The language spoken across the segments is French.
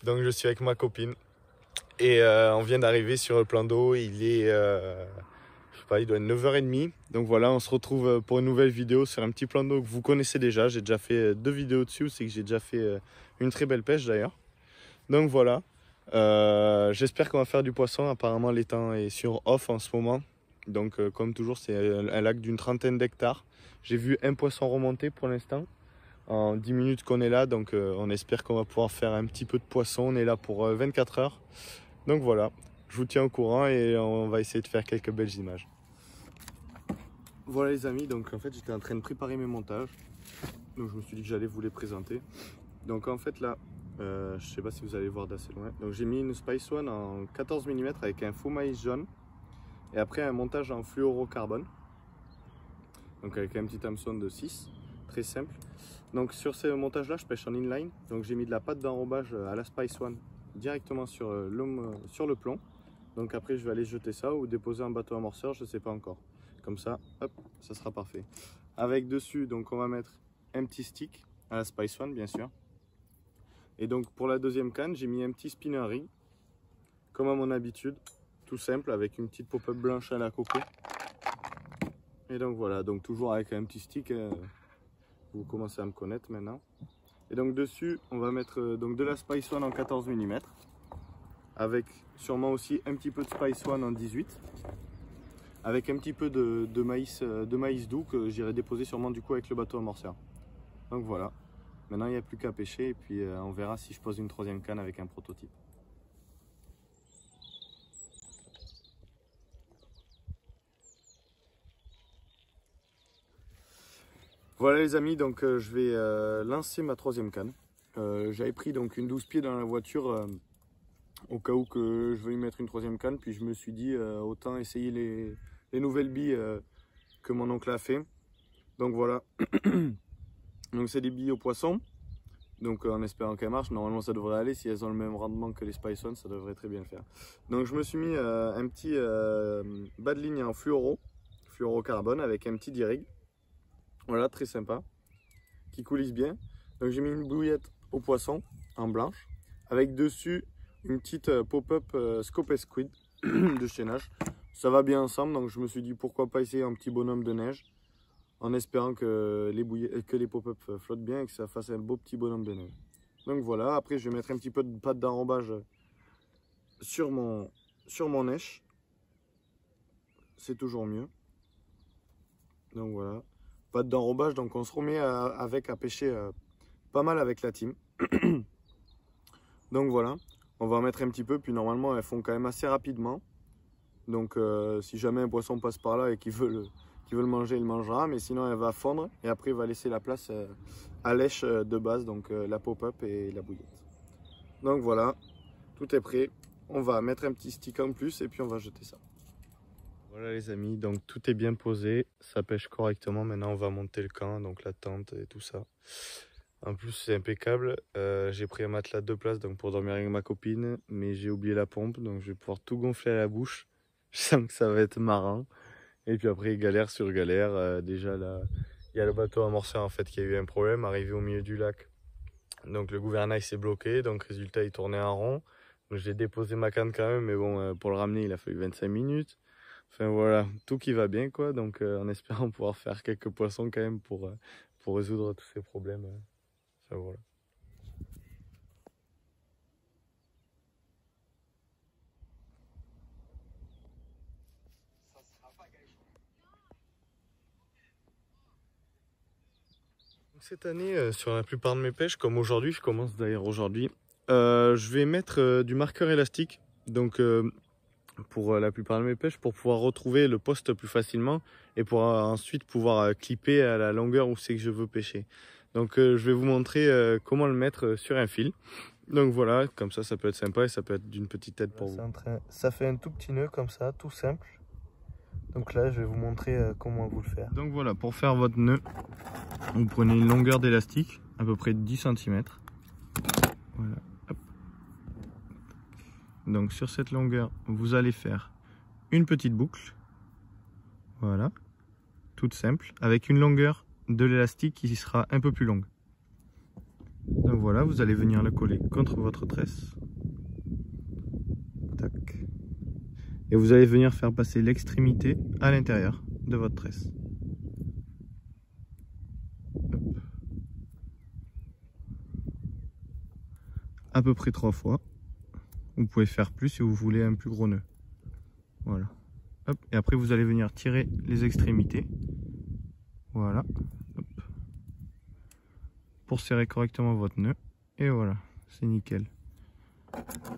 Donc je suis avec ma copine et on vient d'arriver sur le plan d'eau. Il est, je sais pas, il doit être 9h30. Donc voilà, on se retrouve pour une nouvelle vidéo sur un petit plan d'eau que vous connaissez déjà. J'ai déjà fait 2 vidéos dessus, c'est que j'ai déjà fait une très belle pêche d'ailleurs. Donc voilà, j'espère qu'on va faire du poisson. Apparemment l'étang est sur off en ce moment. Donc comme toujours, c'est un lac d'une trentaine d'hectares. J'ai vu un poisson remonter pour l'instant. En 10 minutes qu'on est là, donc on espère qu'on va pouvoir faire un petit peu de poisson. On est là pour 24 heures. Donc voilà, je vous tiens au courant et on va essayer de faire quelques belles images. Voilà les amis, donc en fait j'étais en train de préparer mes montages. Donc je me suis dit que j'allais vous les présenter. Donc en fait là, je sais pas si vous allez voir d'assez loin. Donc j'ai mis une Spice One en 14 mm avec un faux maïs jaune. Et après un montage en fluorocarbone. Donc avec un petit hameçon de 6, très simple. Donc sur ce montage là je pêche en inline, donc j'ai mis de la pâte d'enrobage à la Spice One directement sur le plomb. Donc après je vais aller jeter ça ou déposer un bateau amorceur, je ne sais pas encore. Comme ça, hop, ça sera parfait. Avec dessus, donc on va mettre un petit stick à la Spice One bien sûr. Et donc pour la deuxième canne, j'ai mis un petit spinner rig, comme à mon habitude, tout simple avec une petite pop-up blanche à la coco. Et donc voilà, donc toujours avec un petit stick. Vous commencez à me connaître maintenant. Et donc dessus, on va mettre donc de la Spice One en 14 mm. Avec sûrement aussi un petit peu de Spice One en 18. Avec un petit peu de maïs doux que j'irai déposer sûrement du coup avec le bateau amorceur. Donc voilà. Maintenant il n'y a plus qu'à pêcher et puis on verra si je pose une troisième canne avec un prototype. Voilà les amis, donc je vais lancer ma troisième canne. J'avais pris donc une 12 pieds dans la voiture au cas où que je veuille mettre une troisième canne. Puis je me suis dit autant essayer les nouvelles billes que mon oncle a fait. Donc voilà. Donc c'est des billes au poisson. Donc en espérant qu'elles marchent, normalement ça devrait aller. Si elles ont le même rendement que les Spice One, ça devrait très bien le faire. Donc je me suis mis un petit bas de ligne en fluorocarbone avec un petit D-rig. Voilà, très sympa, qui coulisse bien. Donc j'ai mis une bouillette au poisson en blanche, avec dessus une petite pop-up Scope Squid de chez Nash. Ça va bien ensemble, donc je me suis dit pourquoi pas essayer un petit bonhomme de neige, en espérant que les pop-up flottent bien et que ça fasse un beau petit bonhomme de neige. Donc voilà, après je vais mettre un petit peu de pâte d'enrobage sur mon neige. C'est toujours mieux. Donc voilà. Pâte d'enrobage, donc on se remet à pêcher pas mal avec la team. Donc voilà, on va en mettre un petit peu, puis normalement elles font quand même assez rapidement. Donc si jamais un poisson passe par là et qu'il veut le manger, il le mangera, mais sinon elle va fondre et après il va laisser la place à lèche de base, donc la pop-up et la bouillette. Donc voilà, tout est prêt. On va mettre un petit stick en plus et puis on va jeter ça. Voilà les amis, donc tout est bien posé, ça pêche correctement. Maintenant on va monter le camp, donc la tente et tout ça. En plus c'est impeccable, j'ai pris un matelas de 2 places donc pour dormir avec ma copine, mais j'ai oublié la pompe, donc je vais pouvoir tout gonfler à la bouche. Je sens que ça va être marrant. Et puis après galère sur galère, déjà là, il y a le bateau amorceur en fait qui a eu un problème, arrivé au milieu du lac. Donc le gouvernail s'est bloqué, donc résultat il tournait en rond. Donc j'ai déposé ma canne quand même, mais bon pour le ramener il a fallu 25 minutes. Enfin voilà, tout qui va bien quoi, donc en espérant pouvoir faire quelques poissons quand même pour résoudre tous ces problèmes. Enfin voilà. Cette année, sur la plupart de mes pêches, comme aujourd'hui, je commence d'ailleurs aujourd'hui, je vais mettre du marqueur élastique. Donc pour la plupart de mes pêches, pour pouvoir retrouver le poste plus facilement et pour ensuite pouvoir clipper à la longueur où c'est que je veux pêcher. Donc je vais vous montrer comment le mettre sur un fil. Donc voilà, comme ça peut être sympa et ça peut être d'une petite aide pour vous. Ça fait un tout petit nœud comme ça, tout simple. Donc là, je vais vous montrer comment vous le faire. Donc voilà, pour faire votre nœud, vous prenez une longueur d'élastique, à peu près 10 cm. Voilà. Hop. Donc sur cette longueur, vous allez faire une petite boucle. Voilà. Toute simple, avec une longueur de l'élastique qui sera un peu plus longue. Donc voilà, vous allez venir le coller contre votre tresse. Tac. Et vous allez venir faire passer l'extrémité à l'intérieur de votre tresse. Hop. À peu près 3 fois. Vous pouvez faire plus si vous voulez un plus gros nœud. Voilà. Hop. Et après vous allez venir tirer les extrémités. Voilà. Hop. Pour serrer correctement votre nœud. Et voilà, c'est nickel.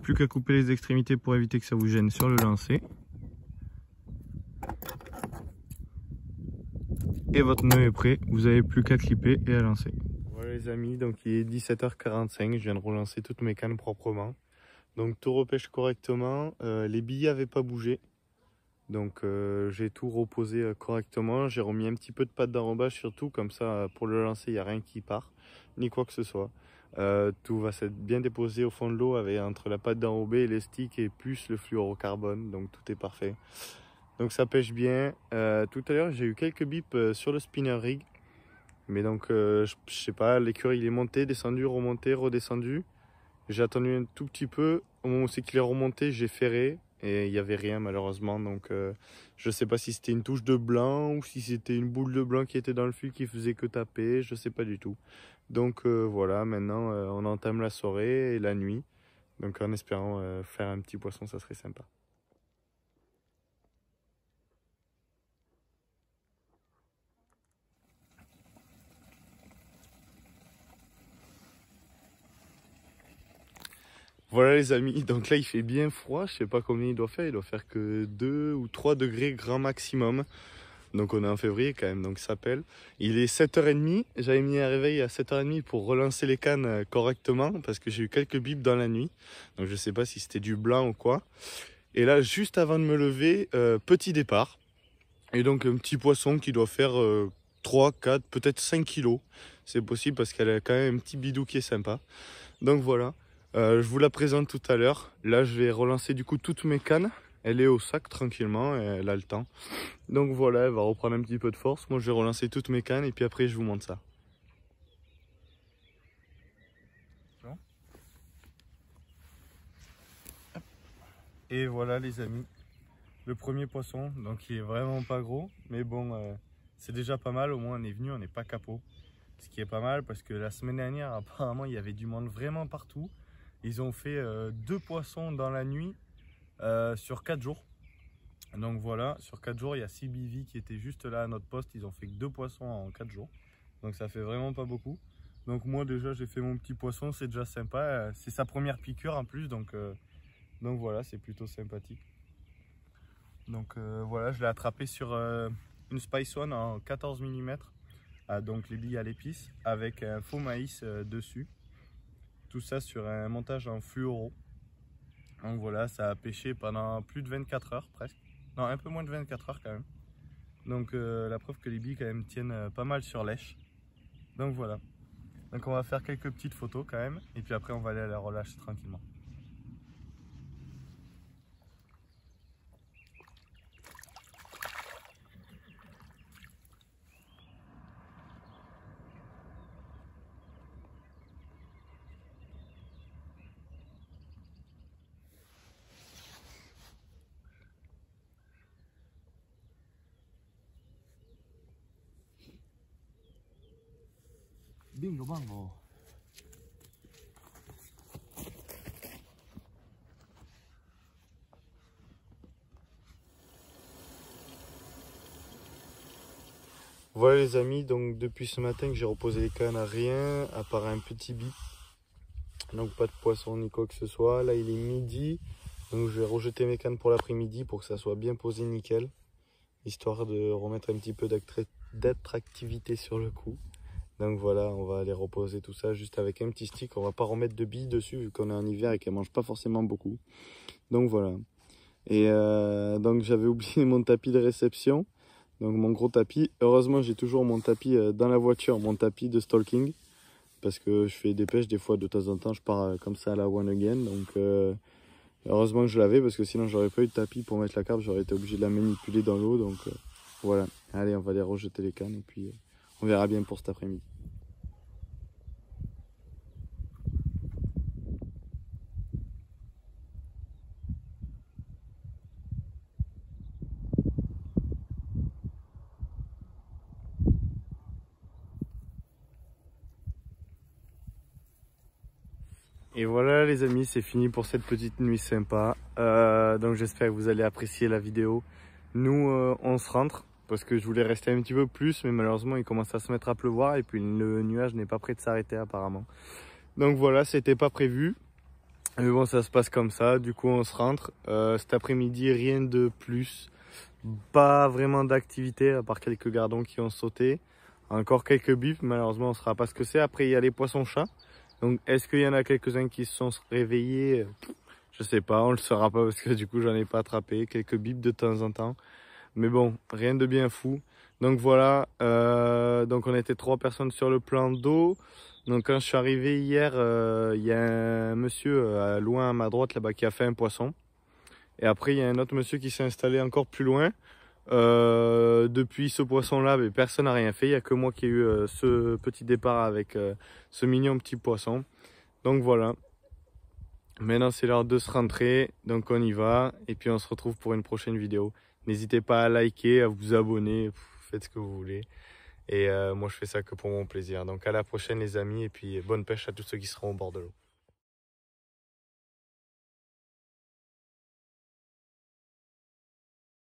Plus qu'à couper les extrémités pour éviter que ça vous gêne sur le lancer. Et votre nœud est prêt, vous n'avez plus qu'à clipper et à lancer. Voilà les amis, donc il est 17h45, je viens de relancer toutes mes cannes proprement. Donc tout repêche correctement, les billets n'avaient pas bougé. Donc j'ai tout reposé correctement, j'ai remis un petit peu de pâte d'enrobage surtout, comme ça pour le lancer il n'y a rien qui part, ni quoi que ce soit. Tout va s'être bien déposé au fond de l'eau avec entre la pâte d'enrobé et les sticks et plus le fluorocarbone, donc tout est parfait. Donc ça pêche bien. Tout à l'heure j'ai eu quelques bips sur le spinner rig, mais donc je sais pas, l'écureuil il est monté, descendu, remonté, redescendu. J'ai attendu un tout petit peu, au moment où c'est qu'il est remonté j'ai ferré et il n'y avait rien malheureusement, donc je sais pas si c'était une touche de blanc ou si c'était une boule de blanc qui était dans le fil qui faisait que taper, je sais pas du tout. Donc voilà, maintenant on entame la soirée et la nuit, donc en espérant faire un petit poisson, ça serait sympa. Voilà les amis, donc là il fait bien froid, je sais pas combien il doit faire que 2 ou 3 degrés grand maximum. Donc on est en février quand même, donc ça pèle. Il est 7h30, j'avais mis un réveil à 7h30 pour relancer les cannes correctement parce que j'ai eu quelques bips dans la nuit. Donc je sais pas si c'était du blanc ou quoi. Et là juste avant de me lever, petit départ. Et donc un petit poisson qui doit faire 3, 4, peut-être 5 kilos. C'est possible parce qu'elle a quand même un petit bidou qui est sympa. Donc voilà. Je vous la présente tout à l'heure. Là, je vais relancer du coup toutes mes cannes. Elle est au sac tranquillement, elle a le temps. Donc voilà, elle va reprendre un petit peu de force. Moi, je vais relancer toutes mes cannes et puis après, je vous montre ça. Et voilà les amis, le premier poisson. Donc il est vraiment pas gros, mais bon, c'est déjà pas mal. Au moins, on est venu, on n'est pas capot. Ce qui est pas mal parce que la semaine dernière, apparemment, il y avait du monde vraiment partout. Ils ont fait 2 poissons dans la nuit sur 4 jours. Donc voilà, sur 4 jours, il y a 6 BV qui étaient juste là à notre poste. Ils ont fait que 2 poissons en 4 jours. Donc ça fait vraiment pas beaucoup. Donc moi déjà, j'ai fait mon petit poisson, c'est déjà sympa. C'est sa première piqûre en plus, donc voilà, c'est plutôt sympathique. Donc voilà, je l'ai attrapé sur une Spice One en 14 mm. Donc les billes à l'épice avec un faux maïs dessus. Tout ça sur un montage en fluoro. Donc voilà, ça a pêché pendant plus de 24 heures presque. Non, un peu moins de 24 heures quand même. Donc la preuve que les billes quand même tiennent pas mal sur lèche. Donc voilà. Donc on va faire quelques petites photos quand même. Et puis après on va aller à la relâche tranquillement. Bingo bango. Voilà les amis, donc depuis ce matin que j'ai reposé les cannes à rien, à part un petit bip. Donc pas de poisson ni quoi que ce soit. Là il est midi, donc je vais rejeter mes cannes pour l'après-midi pour que ça soit bien posé nickel. Histoire de remettre un petit peu d'attractivité sur le coup. Donc voilà, on va aller reposer tout ça juste avec un petit stick. On va pas remettre de billes dessus vu qu'on est en hiver et qu'elle mange pas forcément beaucoup. Donc voilà. Et donc j'avais oublié mon tapis de réception. Donc mon gros tapis. Heureusement j'ai toujours mon tapis dans la voiture, mon tapis de stalking. Parce que je fais des pêches des fois de temps en temps. Je pars comme ça à la one again. Donc heureusement que je l'avais parce que sinon j'aurais pas eu de tapis pour mettre la carpe. J'aurais été obligé de la manipuler dans l'eau. Donc voilà. Allez, on va aller rejeter les cannes et puis... on verra bien pour cet après-midi. Et voilà les amis, c'est fini pour cette petite nuit sympa. Donc j'espère que vous allez apprécier la vidéo. Nous, on se rentre parce que je voulais rester un petit peu plus, mais malheureusement il commence à se mettre à pleuvoir et puis le nuage n'est pas prêt de s'arrêter apparemment. Donc voilà, c'était pas prévu. Mais bon, ça se passe comme ça. Du coup, on se rentre. Cet après-midi, rien de plus. Pas vraiment d'activité à part quelques gardons qui ont sauté. Encore quelques bips, malheureusement on ne saura pas ce que c'est. Après il y a les poissons-chats. Donc est-ce qu'il y en a quelques-uns qui se sont réveillés? Je sais pas, on le saura pas parce que du coup j'en ai pas attrapé. Quelques bips de temps en temps. Mais bon, rien de bien fou. Donc voilà, donc on était 3 personnes sur le plan d'eau. Donc quand je suis arrivé hier, il y a un monsieur loin à ma droite là-bas qui a fait un poisson. Et après il y a un autre monsieur qui s'est installé encore plus loin. Depuis ce poisson-là, personne n'a rien fait. Il n'y a que moi qui ai eu ce petit départ avec ce mignon petit poisson. Donc voilà. Maintenant, c'est l'heure de se rentrer. Donc on y va. Et puis on se retrouve pour une prochaine vidéo. N'hésitez pas à liker, à vous abonner. Faites ce que vous voulez. Et moi, je fais ça que pour mon plaisir. Donc à la prochaine les amis. Et puis bonne pêche à tous ceux qui seront au bord de l'eau.